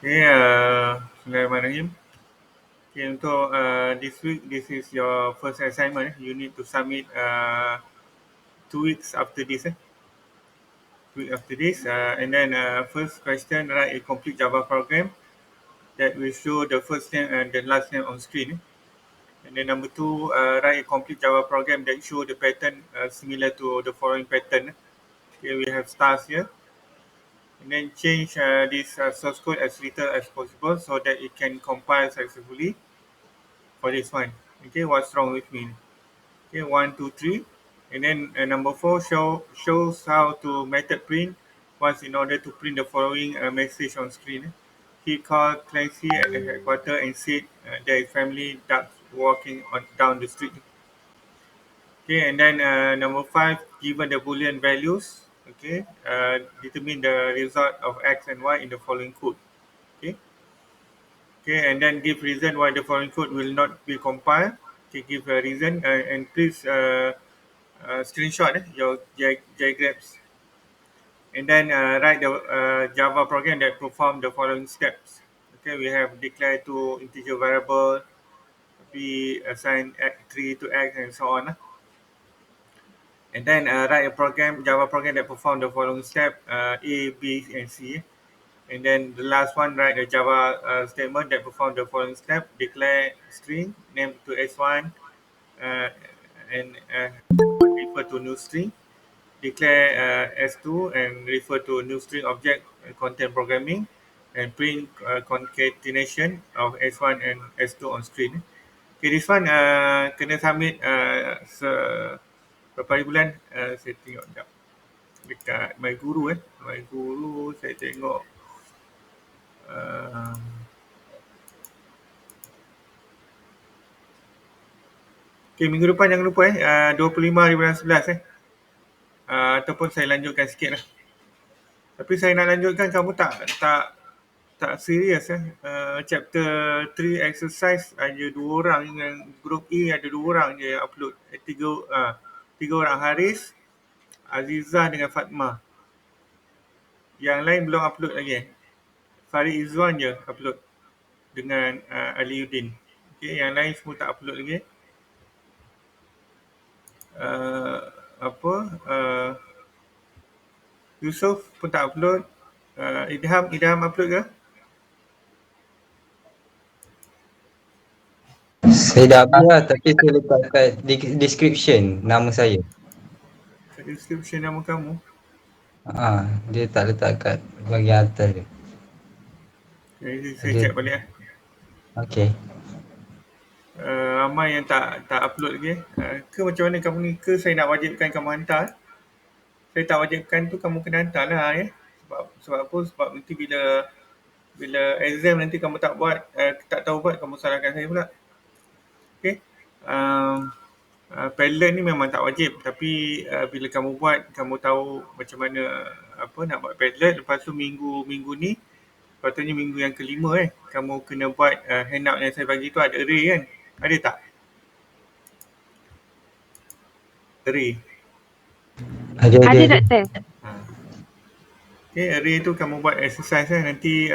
Okay, Bismillahirrahmanirrahim. Okay, untuk this week, this is your first assignment. You need to submit 2 weeks after this. 2 weeks after this, and then first question, write a complete Java program that will show the first name and the last name on screen. And then number two, write a complete Java program that show the pattern similar to the following pattern. Here we have stars here. And then change this source code as little as possible so that it can compile successfully for this one. Okay, what's wrong with me? Okay, 1, 2, 3. And then number 4 shows how to method print once in order to print the following message on screen. He called Clancy at the headquarters and said there is family ducks walking down the street. Okay, and then number 5, given the Boolean values, okay, determine the result of X and Y in the following code. Okay, okay, and then give reason why the following code will not be compiled. Okay, give a reason and please screenshot your diagrams, and then write the Java program that perform the following steps. Okay, we have declare to integer variable, we assign tree to X and so on. And then write a program, Java program that perform the following step, A, B, and C. And then the last one, write a Java statement that perform the following step, declare string, name to S1, uh, and refer to new string, declare S2 and refer to new string object content programming, and print concatenation of S1 and S2 on screen. Okay, this one kena submit berapa hari bulan? Saya tengok sekejap. Dekat My Guru My Guru saya tengok uh, okay, minggu depan jangan lupa 25 hari bulan 11 ataupun saya lanjutkan sikit lah. Tapi saya nak lanjutkan, kamu tak serius chapter 3 exercise ada 2 orang, dengan group A ada 2 orang je yang upload. 3 orang, Haris, Azizah dengan Fatma. Yang lain belum upload lagi. Farid Izzuan je upload dengan Aliuddin. Okay, yang lain semua tak upload lagi. Yusof pun tak upload. Idham upload ke? Saya dah upload lah, tapi saya letak kat description nama saya. Kat description nama kamu. Dia tak letak kat bahagian atas dia. Saya check balik Okay. Ramai yang tak upload lagi. Ke macam mana kamu ni? Ke saya nak wajibkan kamu hantar? Saya tak wajibkan tu, kamu kena hantar lah Sebab apa? Sebab nanti bila exam nanti kamu tak buat, tak tahu buat, kamu salahkan saya pula. Okay. Padlet ni memang tak wajib, tapi bila kamu buat, kamu tahu macam mana nak buat Padlet. Lepas tu minggu ni, patutnya minggu yang kelima kamu kena buat handout yang saya bagi tu, ada array kan? Ada tak? Array. Ada doktor. Okay, array tu kamu buat exercise nanti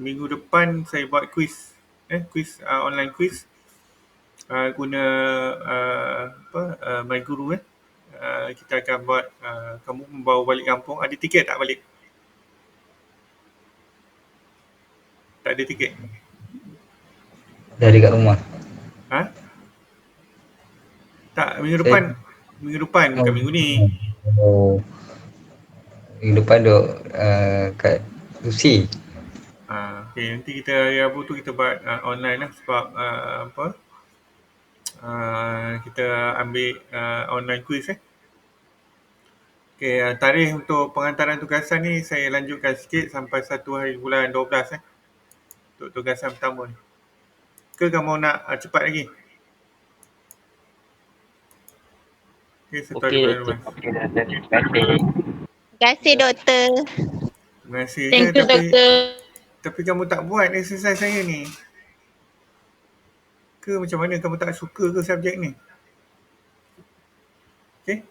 minggu depan saya buat quiz. Online quiz. Guna My Guru kita akan buat, kamu membawa balik kampung. Ada tiket tak balik? Tak ada tiket? Dah dekat rumah. Tak, minggu depan bukan minggu ni. Minggu depan duk kat Lucy. Okay, nanti kita hari Rabu tu kita buat online lah, sebab kita ambil online quiz Okay, tarikh untuk pengantaran tugasan ni saya lanjutkan sikit sampai 1 hari bulan 12 untuk tugasan pertama ni. Ke kamu nak cepat lagi? Okay, 1 hari bulan 12. Terima kasih doktor. Terima kasih. Thank you doktor. Tapi kamu tak buat exercise saya ni. Ke macam mana, kamu tak suka ke subjek ni? Okay.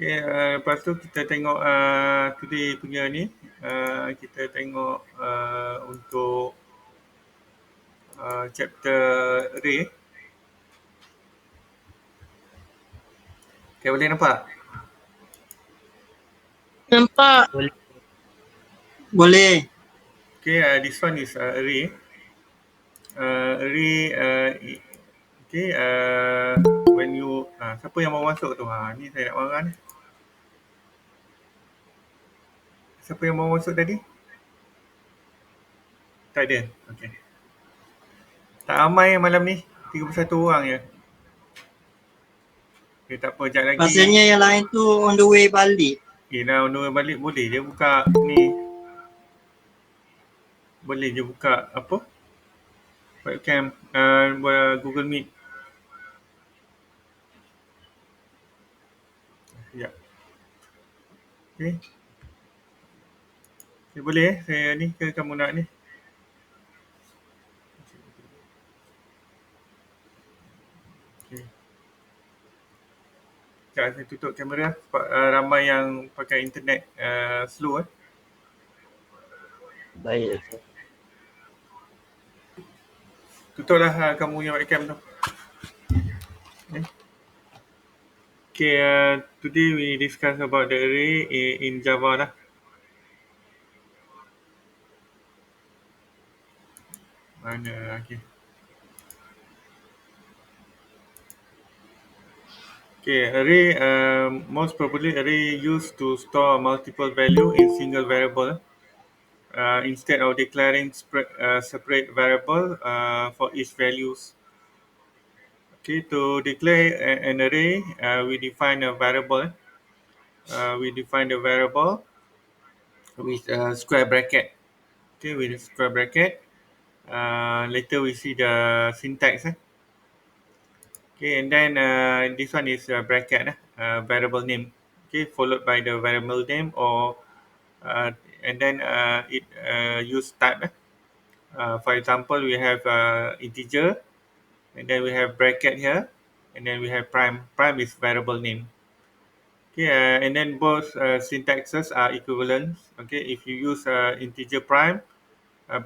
Okay, lepas tu kita tengok today punya ni. Kita tengok untuk chapter array. Okay, boleh nampak? Nampak. Boleh. Okay, this one is array. Array, okay, when you, siapa yang mau masuk tu? Ni saya nak marah ni. Siapa yang mau masuk tadi? Tak ada? Okay. Tak ramai malam ni. 31 orang je. Okay, tak apa. Sekejap lagi. Pasalnya yang lain tu on the way balik. Okay, dah on the way balik. Boleh je buka ni. Boleh je buka apa? Webcam, Google Meet. Sekejap. Okay. Okay, boleh saya ni ke kamu nak ni? Okay. Sekejap saya tutup kamera sebab ramai yang pakai internet slow. Baik. Tutuplah kamu punya webcam tu. Okay, today we discuss about the array in Java lah. Mana, okay. Okay, array, most probably array used to store multiple value in single variable. Instead of declaring separate variable for each values. Okay, to declare an array, we define a variable. We define the variable with a square bracket. Okay, with a square bracket. Later we see the syntax. Okay, and then this one is a bracket, variable name. Okay, followed by the variable name, or and then it use type. For example, we have integer, and then we have bracket here, and then we have prime. Prime is variable name. Okay, and then both syntaxes are equivalent. Okay, if you use integer prime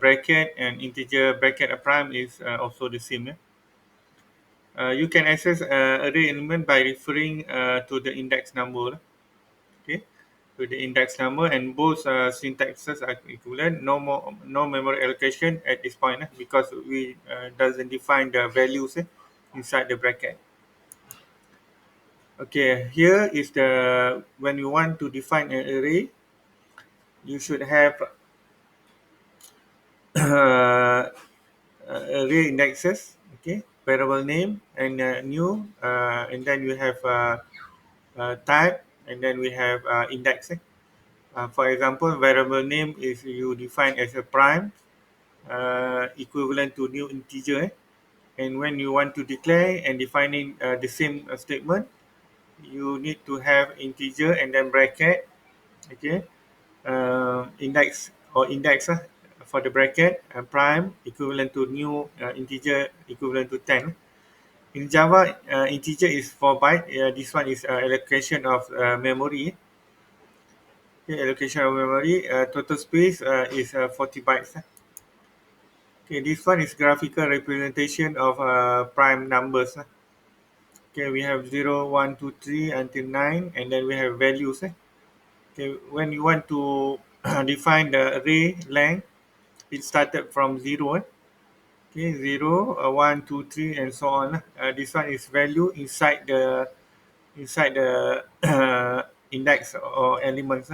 bracket and integer bracket prime is also the same. You can access array element by referring to the index number. Okay, to the index number, and both syntaxes are equivalent. No memory allocation at this point because we doesn't define the values inside the bracket. Okay, here is the when you want to define an array, you should have array indexes. Okay, variable name and new, and then you have type, and then we have index. For example, variable name is you define as a prime, equivalent to new integer. And when you want to declare and defining the same statement, you need to have integer and then bracket. Okay, index or index for the bracket, prime equivalent to new integer equivalent to 10. In Java, integer is 4 byte. This one is allocation of memory. Okay, allocation of memory. Total space is 40 bytes. Okay, this one is graphical representation of prime numbers. Okay, we have 0, 1, 2, 3 until 9, and then we have values. Okay, when you want to define the array length, it started from 0. Okay, 0, 1, 2, 3, and so on. This one is value inside the index or elements.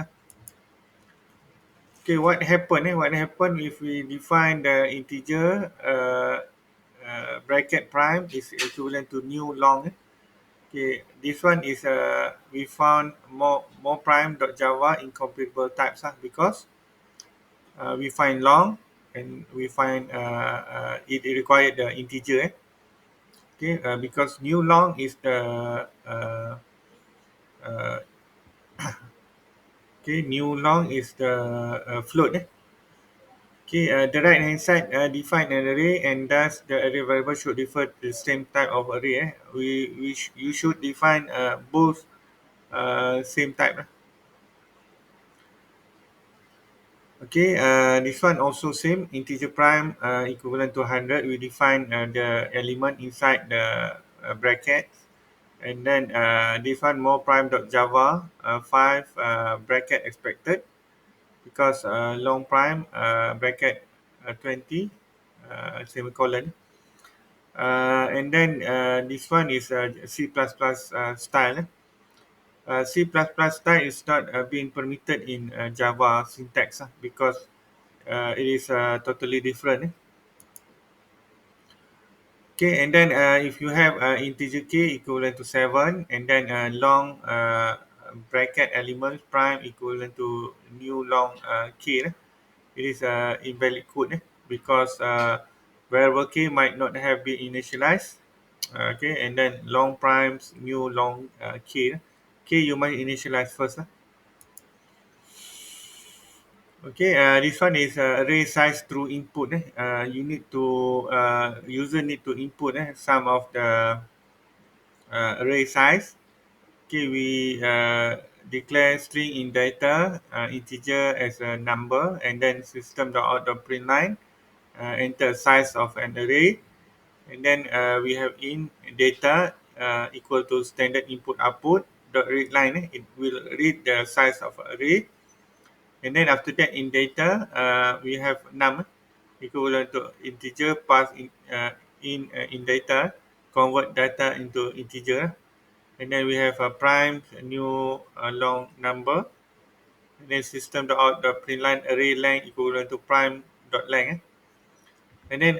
Okay, what happened? What happened if we define the integer bracket prime is equivalent to new long? Okay, this one is we found more prime.java incompatible types because we find long and we find it required the integer. Okay, because new long is the okay, new long is the float. Okay, the right hand side define an array, and thus the array variable should refer to the same type of array. You should define both same type lah. Okay, this one also same. Integer prime equivalent to 100. We define the element inside the brackets. And then this one more prime dot java 5 bracket expected, because long prime bracket 20 semicolon. And then this one is C++ style. C++ style is not being permitted in Java syntax because it is totally different. Okay, and then if you have integer k equivalent to 7, and then long bracket element prime equivalent to new long k, it is invalid code because variable k might not have been initialized. Okay, and then long primes new long k you might initialize first. Okay, this one is array size through input. You need to user need to input some of the array size. Okay, we declare string in data integer as a number, and then system dot out dot print line enter size of an array, and then we have in data equal to standard input output dot read line. It will read the size of array, and then after that in data we have num equivalent to integer pass in data, convert data into integer, and then we have a prime a new long number, and then system dot out dot print line array length equivalent to prime dot length. And then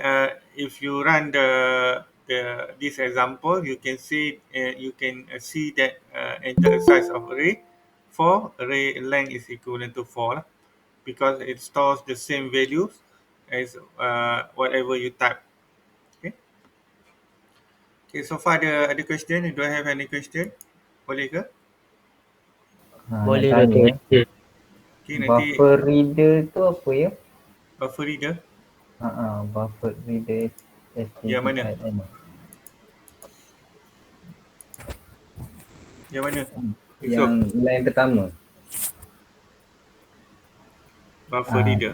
if you run the this example, you can see that enter size of array 4, array length is equivalent to 4 lah, because it stores the same values as whatever you type. Okay. Okay, so far ada question. Do I have any question? Boleh ke? Nak Boleh tanya, Datuk. Okay, nanti buffer reader tu apa ya? buffer reader. Buffer reader Yang mana? STDIN. Yang mana? Yang Yusof, line pertama. buffer Ah, reader.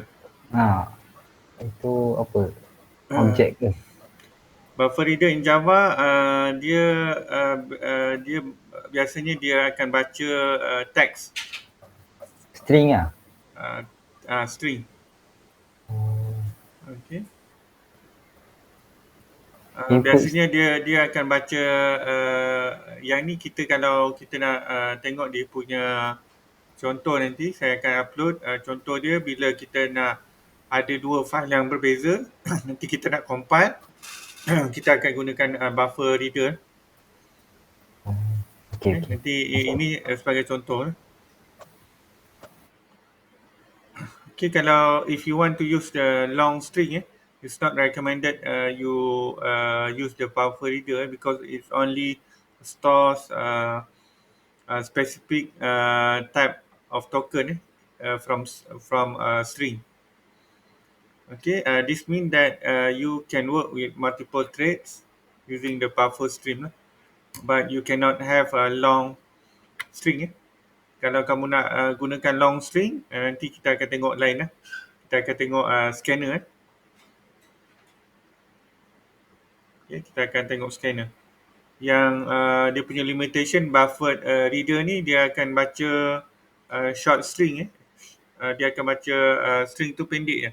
Itu apa? Uh, Objek ke? Buffer reader in Java dia biasanya dia akan baca teks String ah. string. Okay. Input Biasanya dia akan baca yang ni kita kalau kita nak tengok dia punya contoh, nanti saya akan upload contoh dia bila kita nak ada dua file yang berbeza nanti kita nak compile kita akan gunakan buffer reader. okey. Nanti ini sebagai contoh. Okay, kalau if you want to use the long string, it's not recommended you use the buffer reader because it only stores a specific type of token from string. Okay, this means that you can work with multiple threads using the buffer stream, but you cannot have a long string. Kalau kamu nak gunakan long string, nanti kita akan tengok lain lah. Kita akan tengok scanner. Okay, kita akan tengok scanner. Yang dia punya limitation buffer reader ni dia akan baca short string. Dia akan baca string tu pendek je.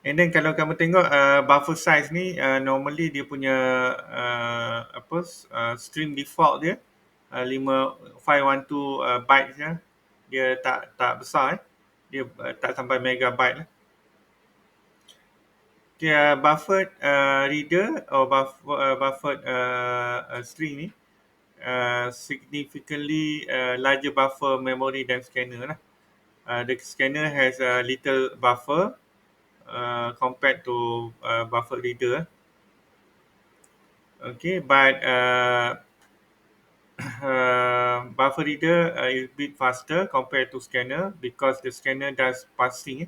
And then kalau kamu tengok buffer size ni normally dia punya string default dia 512 bytes ya. Dia tak besar dia tak sampai megabyte lah. Okay, buffered reader or buffered string ni significantly larger buffer memory than scanner lah. The scanner has a little buffer compared to buffer reader. Okay, but buffer reader is a bit faster compared to scanner because the scanner does parsing.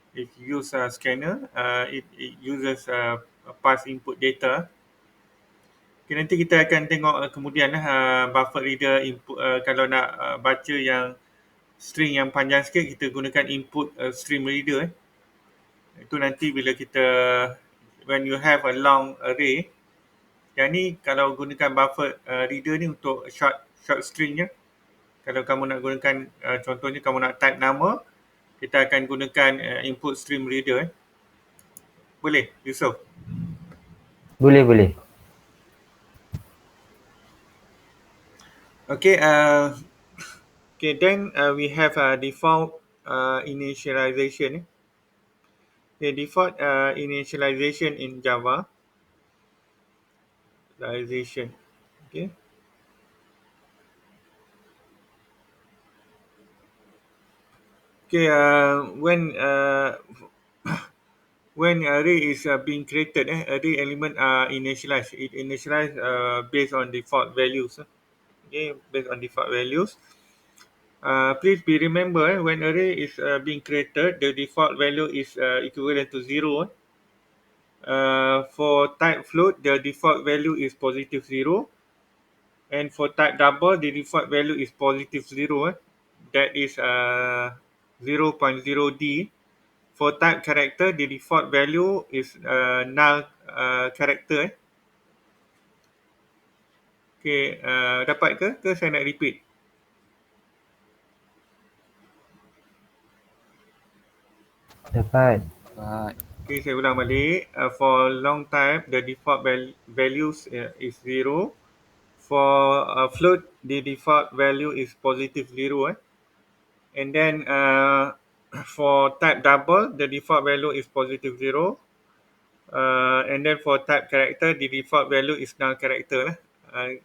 If you use a scanner, it uses pass input data. Okay, nanti kita akan tengok kemudian buffer reader input kalau nak baca yang string yang panjang sikit kita gunakan input stream reader. Itu nanti bila kita when you have a long array. Yang ni kalau gunakan buffer reader ni untuk short stringnya. Kalau kamu nak gunakan contohnya kamu nak type nama, kita akan gunakan input stream reader. Boleh, Yusof? Boleh, boleh. Okay, okay, then we have default initialization. Okay, default initialization in Java. Initialization. Okay. Okay, when array is being created, array element are initialized. It initialized based on default values. Okay, based on default values. Please be remember when array is being created, the default value is equivalent to 0. For type float, the default value is positive 0. And for type double, the default value is positive 0. That is 0.0D. For type character, the default value is null character. Okay, dapat ke saya nak repeat? Dapat. Okay, saya ulang balik. For long type, the default values is 0. For float, the default value is positive 0. And then for type double, the default value is positive 0. And then for type character, the default value is null character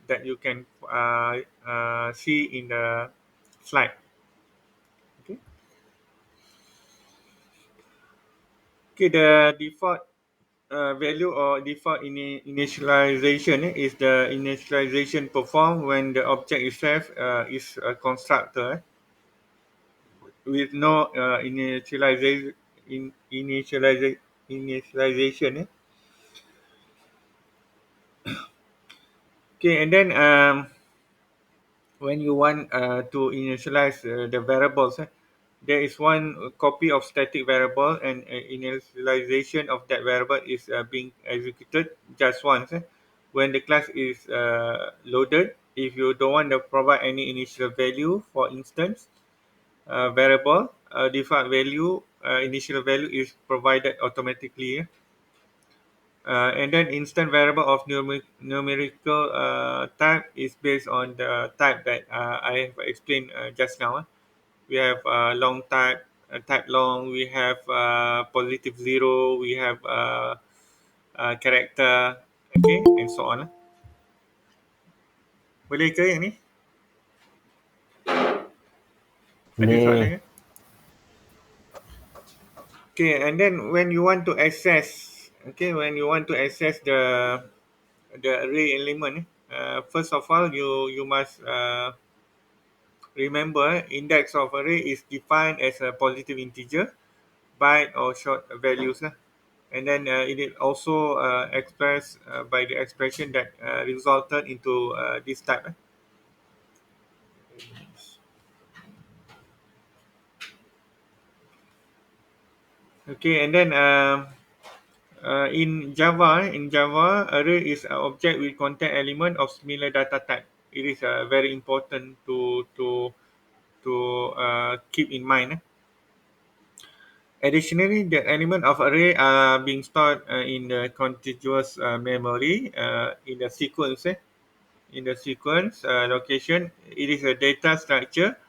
that you can see in the slide. Okay. Okay, the default value or default initialization is the initialization performed when the object itself is a constructor with no initialization. Okay, and then when you want to initialize the variables, there is one copy of static variable and initialization of that variable is being executed just once. When the class is loaded, if you don't want to provide any initial value, for instance, variable default value, initial value is provided automatically. And then instant variable of numerical type is based on the type that I have explained just now. We have long type, type long, we have positive 0, we have character, okay, and so on. Boleh ke yang ni? Ada soalan Boleh. ke? Okay, and then when you want to access, the array element, first of all you must remember index of array is defined as a positive integer, byte or short values, and then it is also expressed by the expression that resulted into this type. Okay, and then in Java, array is an object with content element of similar data type. It is very important to keep in mind. Additionally, the element of array are being stored in the contiguous memory in the sequence. In the sequence location, it is a data structure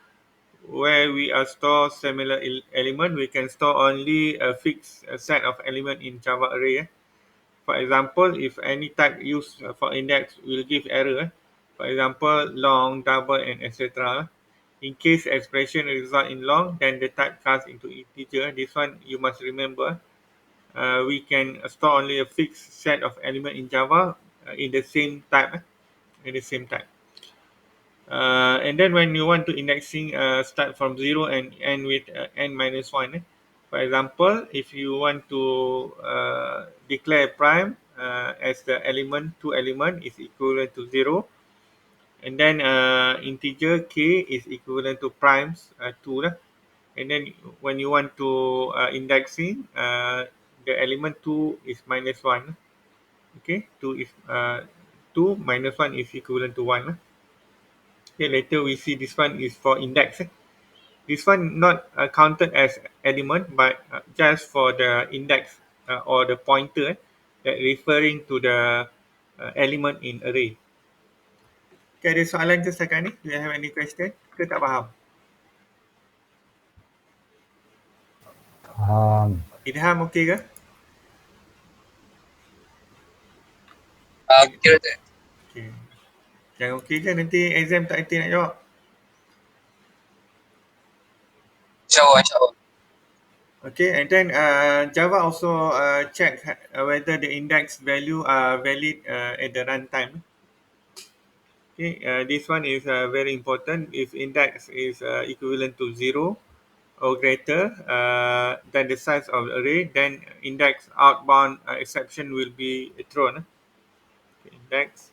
where we are store similar element. We can store only a fixed set of element in Java array. For example, if any type used for index will give error, for example, long, double, and etc. In case expression result in long, then the type cast into integer. This one you must remember. We can store only a fixed set of element in Java in the same type. And then when you want to indexing start from 0 and end with n minus 1. For example, if you want to declare prime, as the element, two element is equivalent to 0. And then integer k is equivalent to primes 2 lah. And then when you want to indexing, the element 2 is minus 1. Okay, 2 is 2 minus 1 is equivalent to 1 lah. Okay, later we see this one is for index. This one not counted as element, but just for the index or the pointer that referring to the element in array. Okay, ada soalan ke setakat ni? Do you have any question? Ke tak faham? Ilham okey ke? Kira tak? Okay. Yang okey je, nanti exam tak nanti nak jawab. InsyaAllah. Okay, and then Java also check whether the index value are valid at the runtime. Okay, this one is very important. If index is equivalent to 0 or greater than the size of the array, then index outbound exception will be thrown. Okay, index.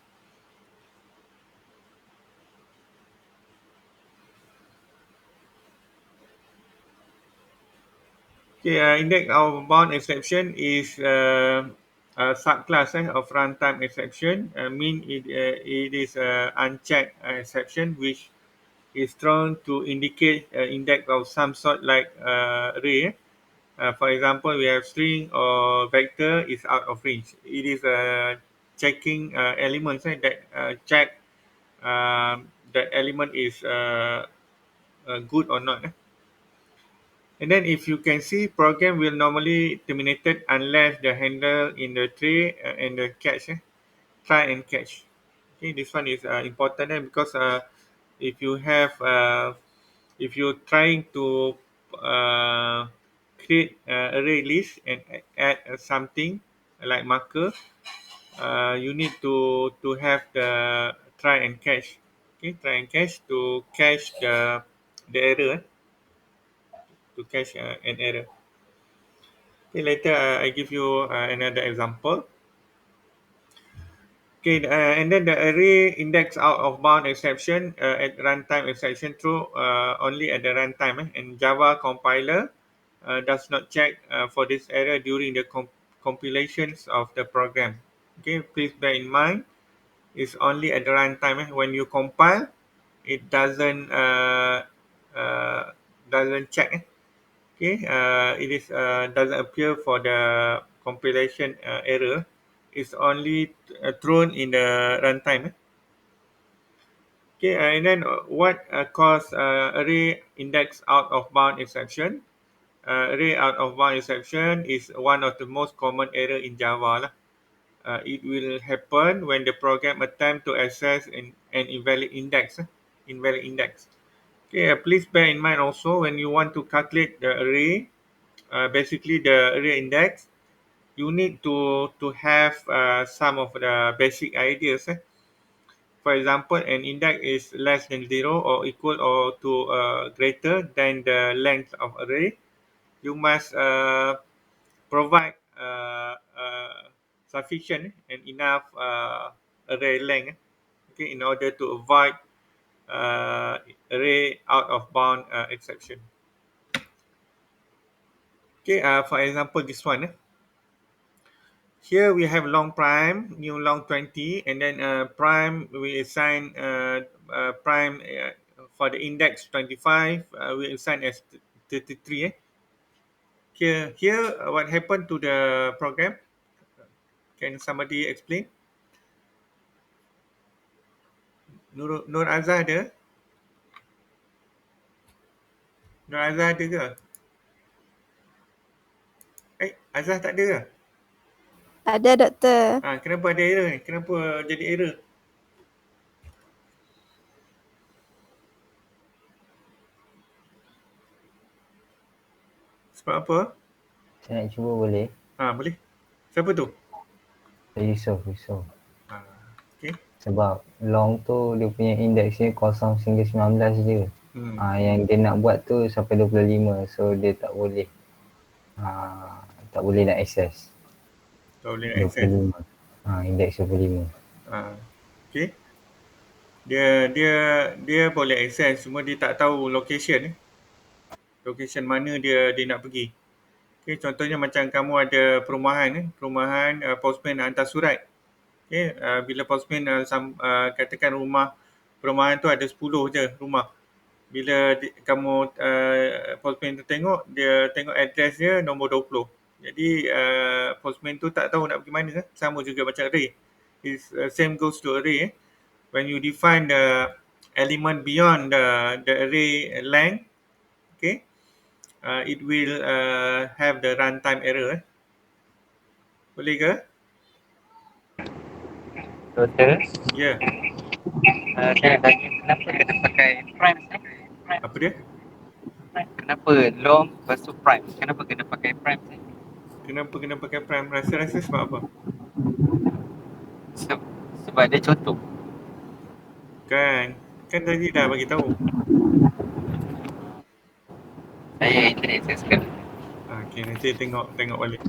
Okay, index outbound exception is a subclass of runtime exception. Mean it is unchecked exception which is thrown to indicate index of some sort like array. For example, we have string or vector is out of range. It is checking elements that check that element is good or not. And then if you can see, program will normally terminated unless the handler in the tray and the catch, try and catch. Okay, this one is important because if you have, if you're trying to create array list and add something like marker, you need to have the try and catch. Okay, try and catch to catch the error, to catch an error. Okay, later I give you another example. Okay, and then the array index out of bound exception at runtime exception through only at the runtime. And Java compiler does not check for this error during the compilations of the program. Okay, please bear in mind, it's only at the runtime. When you compile, it doesn't check. Okay, it is doesn't appear for the compilation error. It's only thrown in the runtime. Okay, and then what cause array index out of bound exception? Array out of bound exception is one of the most common error in Java lah. It will happen when the program attempt to access an invalid index. Invalid index. Okay, please bear in mind also when you want to calculate the array, basically the array index, you need to have some of the basic ideas. For example, an index is less than 0 or equal or to greater than the length of array. You must provide sufficient and enough array length, okay, in order to avoid array out of bound exception. Okay, for example, this one. Here we have long prime, new long 20, and then prime we assign prime for the index 25, we assign as 33. Here what happened to the program? Can somebody explain? Nur Azhar ada? Nur Azhar ada ke? Azhar tak ada ke? Ada doktor. Kenapa ada error ni? Kenapa jadi error? Sebab apa? Saya nak cuba boleh? Boleh. Siapa tu? Yusof. Okay. Sebab long tu dia punya index ni 0 hingga 19 je. Yang dia nak buat tu sampai 25. So dia tak boleh nak access. Tak boleh nak access. Indeks 25. Okay. Dia boleh access, cuma dia tak tahu location. Location mana dia nak pergi. Okay, contohnya macam kamu ada perumahan postman hantar surat. Okay, bila postman katakan perumahan tu ada 10 je rumah. Bila kamu postman tu dia tengok address dia nombor 20. Jadi postman tu tak tahu nak pergi mana. Sama juga macam array. Same goes to array. When you define the element beyond the array length, okay, it will have the runtime error. Boleh ke? Total. Ya. Saya nak tanya kenapa kena pakai prime ni? Apa dia? Kenapa long lepas tu prime? Kenapa kena pakai prime ni? Kenapa kena pakai prime? Rasa-rasa sebab apa? Sebab dia contoh. Kan tadi dah bagi tahu. Saya internet saya sekarang. Okey, nanti tengok balik.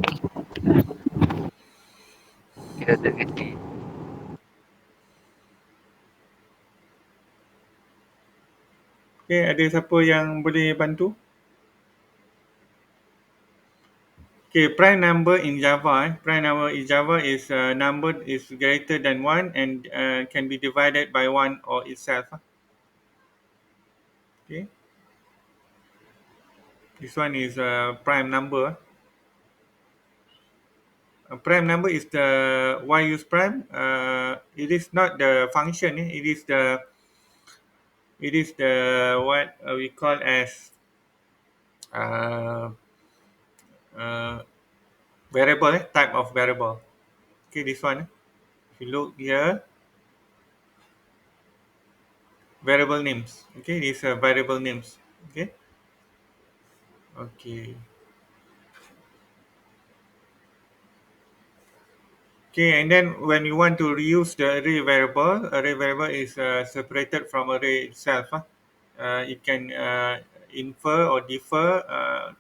Kita tak kerti. Okey, ada siapa yang boleh bantu? Okay, prime number in Java. Prime number in Java is number is greater than 1 and can be divided by 1 or itself. Okay. This one is prime number. Prime number is the why use prime. It is not the function. It is the what we call as uh, variable, type of variable. Okay, this one. If you look here, variable names. Okay, these are variable names. Okay. Okay. Okay, and then when you want to reuse the array variable is separated from array itself. It can infer or differ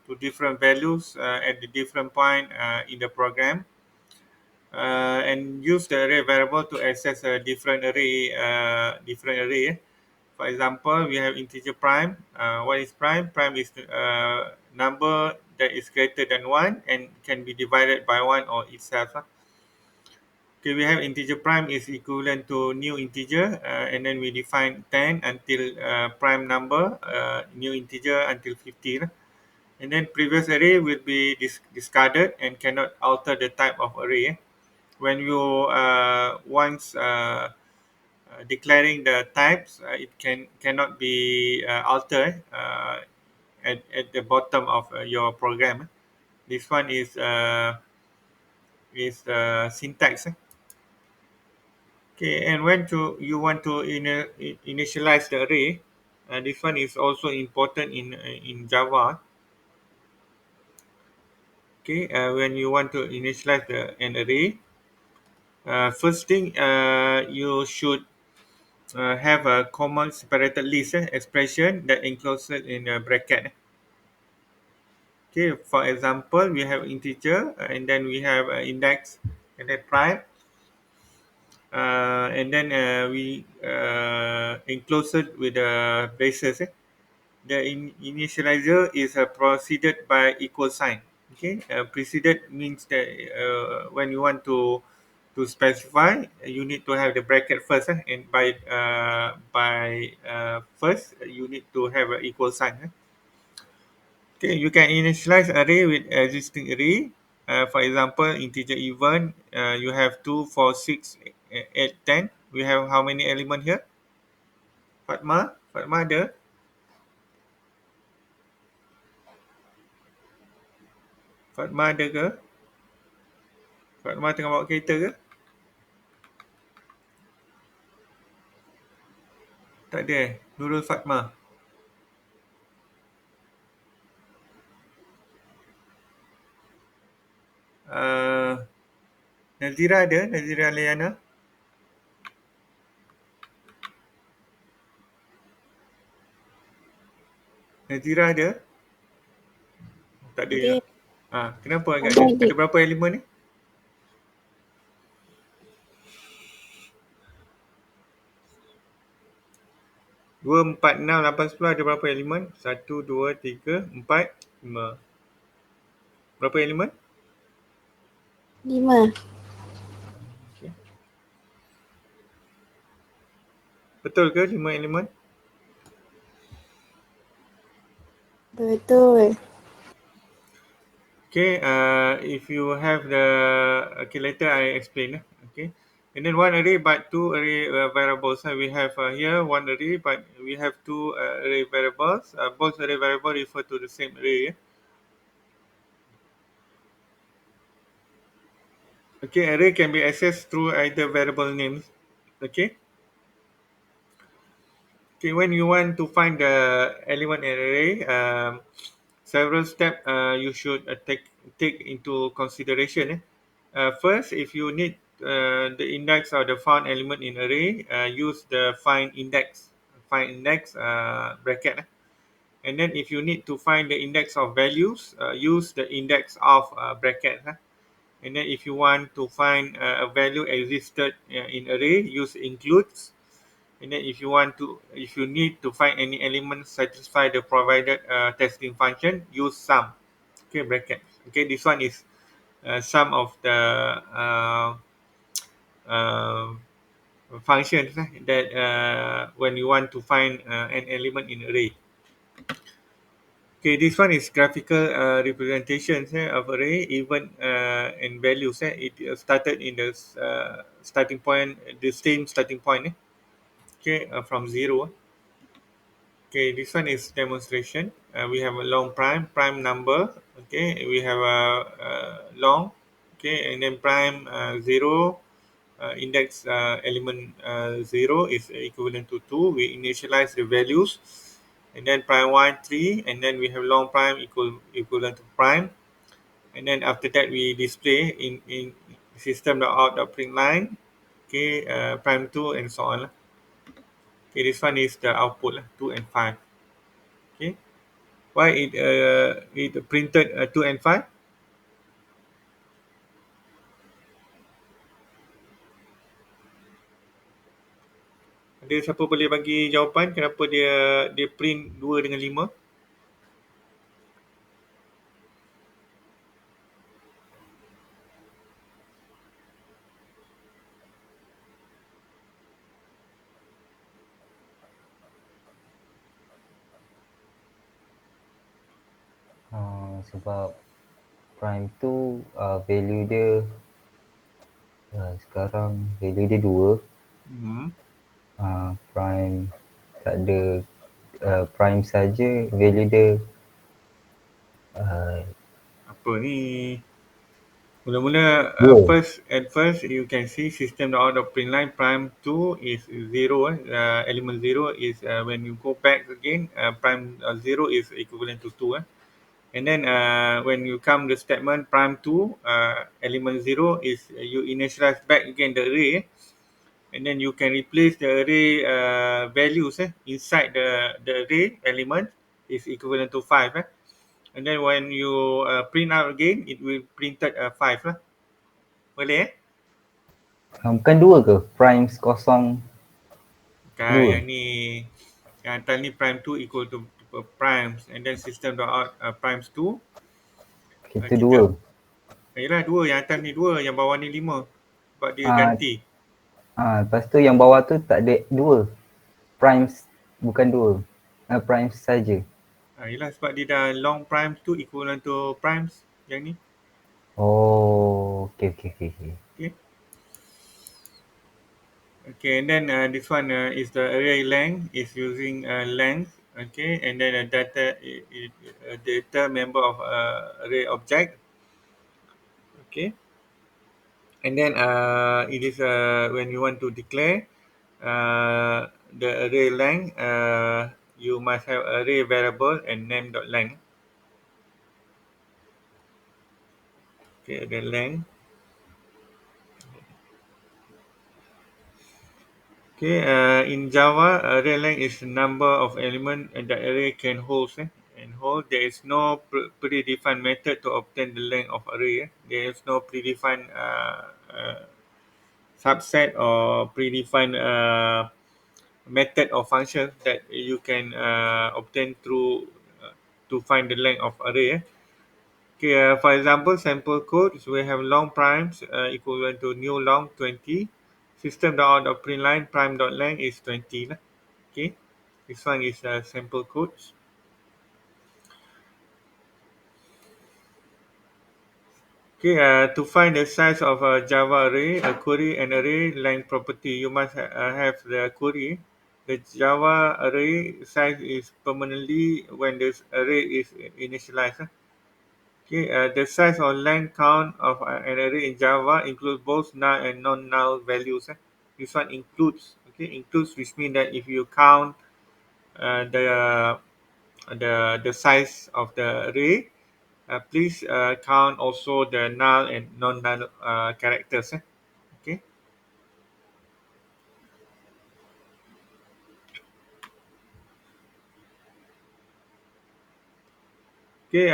to different values at the different point in the program, and use the array variable to access a different array. For example, we have integer prime. What is prime? Prime is the number that is greater than 1 and can be divided by 1 or itself. Okay, we have integer prime is equivalent to new integer, and then we define 10 until prime number, new integer until 50. And then previous array will be discarded and cannot alter the type of array. When you once declaring the types, it cannot be altered at the bottom of your program. This one is syntax. Okay, and when you want to initialize the array, this one is also important in Java. Okay, when you want to initialize an array, first thing you should have a common separated list expression that enclosed in a bracket. Okay, for example, we have integer and then we have index and then prime. And then we enclose it with the braces. The initializer is preceded by equal sign. Okay, preceded means that when you want to specify, you need to have the bracket first, and by first you need to have an equal sign. Okay, you can initialize array with existing array. For example, integer even, you have 2, 4, 6, 8, 10. We have how many element here? Fatma ada? Fatma ada ke? Fatma tengah bawa kereta ke? Tak ada Nurul Fatma. Nazira ada? Nazira Liana? Nazira ada? Tak ada. Dia Kenapa agak ada ada adik. berapa elemen ni? 2, 4, 6, 8, 10 ada berapa elemen? 1, 2, 3, 4, 5. Berapa elemen? 5. Okay. Betul ke 5 elemen? Betul. Okay, if you have the, okay, later I explain. Okay, and then one array but two array variables. We have here one array but we have two array variables. Both array variable refer to the same array. Okay, array can be accessed through either variable names. Okay. Okay, when you want to find the element in array, several steps you should take into consideration. First, if you need the index of the found element in array, use the find index bracket. And then if you need to find the index of values, use the index of bracket. And then if you want to find a value existed in array, use includes. And then if you need to find any element satisfy the provided testing function, use sum. Okay, bracket. Okay, this one is some of the uh, uh, functions that when you want to find an element in array. Okay, this one is graphical representations of array, even and values. It started in the starting point, the same starting point. Okay, from 0. Okay, this one is demonstration. We have a long prime number. Okay, we have a long. Okay, and then prime 0, index element 0 is equivalent to 2. We initialize the values, and then prime 1, 3, and then we have long prime equivalent to prime, and then after that we display in system.out.print line. Okay, prime 2 and so on. Okay, this one is the output 2 and 5. Okay. Why it printed 2 and 5? Ada siapa boleh bagi jawapan kenapa dia print 2 dengan 5? Sebab prime tu value dia sekarang value dia 2. Prime tak ada prime saja value dia Apa ni? Mula-mula at first you can see system.out.print line prime 2 is 0. Element 0 is when you go back again, prime 0 is equivalent to 2. And then when you come the statement prime 2, element 0 is you initialize back again the array. And then you can replace the array values inside the array element is equivalent to 5. And then when you print out again, it will printed 5 lah. Boleh bukan 2 ke? Primes kosong yang ni, yang atas ni prime 2 equal to primes, and then system.out primes 2. Itu 2. Yelah 2, yang atas ni 2, yang bawah ni 5. Sebab dia ganti. Lepas tu yang bawah tu tak ada 2. Primes bukan 2. Primes saja. Yelah sebab dia dah long primes tu equivalent to primes yang ni. Oh, okay. Okay, and then this one is the array length is using length. Okay, and then data member of array object. Okay, and then it is when you want to declare the array length, you must have array variable and name.length. Okay, the length. Okay, in Java, array length is the number of elements that array can hold. There is no predefined method to obtain the length of array. There is no predefined subset or predefined method or function that you can obtain through to find the length of array. Okay, for example, sample code, so we have long primes equivalent to new long 20. System dot out of print line prime dot length is 20 lah. Okay, this one is sample codes. Okay, to find the size of a Java array, a query and array length property, you must have the query. The Java array size is permanently when this array is initialized. Okay, the size or length count of an array in Java includes both null and non-null values. This one includes, okay, includes, which means that if you count uh, the the size of the array, please count also the null and non-null characters. Okay. Okay.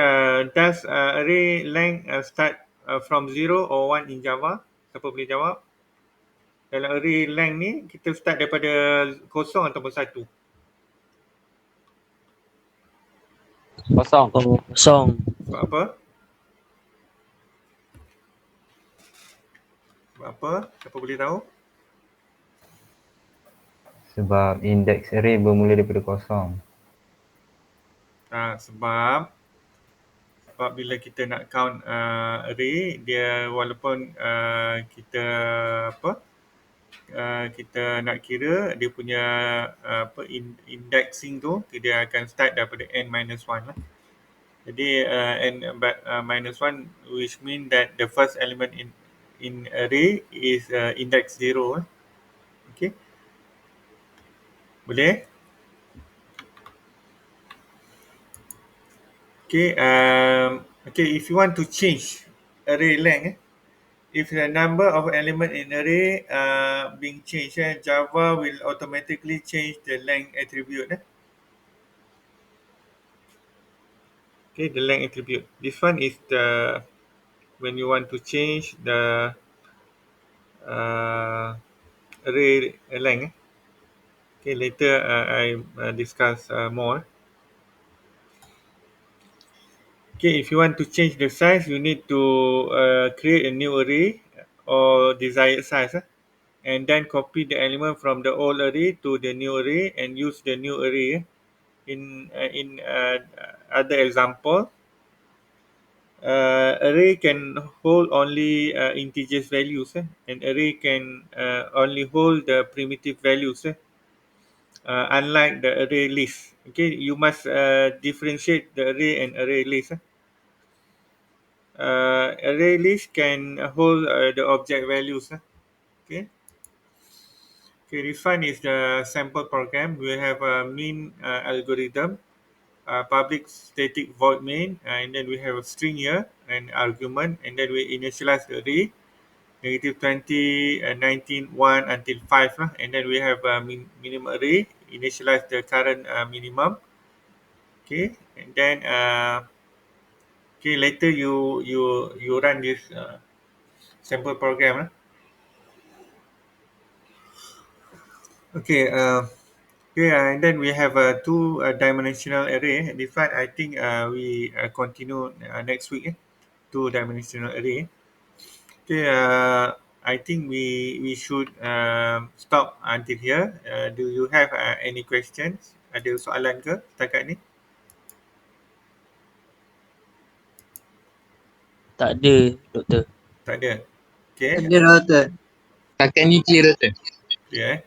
Does array length start from 0 or 1 in Java? Siapa boleh jawab? Dalam array length ni kita start daripada kosong ataupun satu? Kosong. Kosong. Sebab apa? Sebab apa? Siapa boleh tahu? Sebab index array bermula daripada kosong. Sebab bila kita nak count array, dia walaupun kita apa? Kita nak kira dia punya indexing tu, dia akan start daripada n-1 lah. Jadi n-1, which mean that the first element in array is index 0. Okay, boleh? Okay, if you want to change array length, if the number of element in array being changed, Java will automatically change the length attribute. Okay, the length attribute. This one is the when you want to change the array length. Okay, later I discuss more. Okay, if you want to change the size, you need to create a new array or desired size, and then copy the element from the old array to the new array and use the new array. In other example, array can hold only integers values, and array can only hold the primitive values. Unlike the array list, okay, you must differentiate the array and array list. Array list can hold the object values. Okay. Okay, this one is the sample program. We have a main algorithm, public static void main, and then we have a string here, an argument, and then we initialize the array, -20, 19, 1 until 5, and then we have a minimum array, initialize the current minimum. Okay, and then okay, later you run this sample program. Okay, okay, and then we have a two-dimensional array. This one I think we continue next week. Two-dimensional array. Okay, I think we should stop until here. Do you have any questions? Ada soalan ke setakat ni? Tak ada, doktor. Tak ada. Okay, Ada doktor. Kakak ni clear tu. yeah.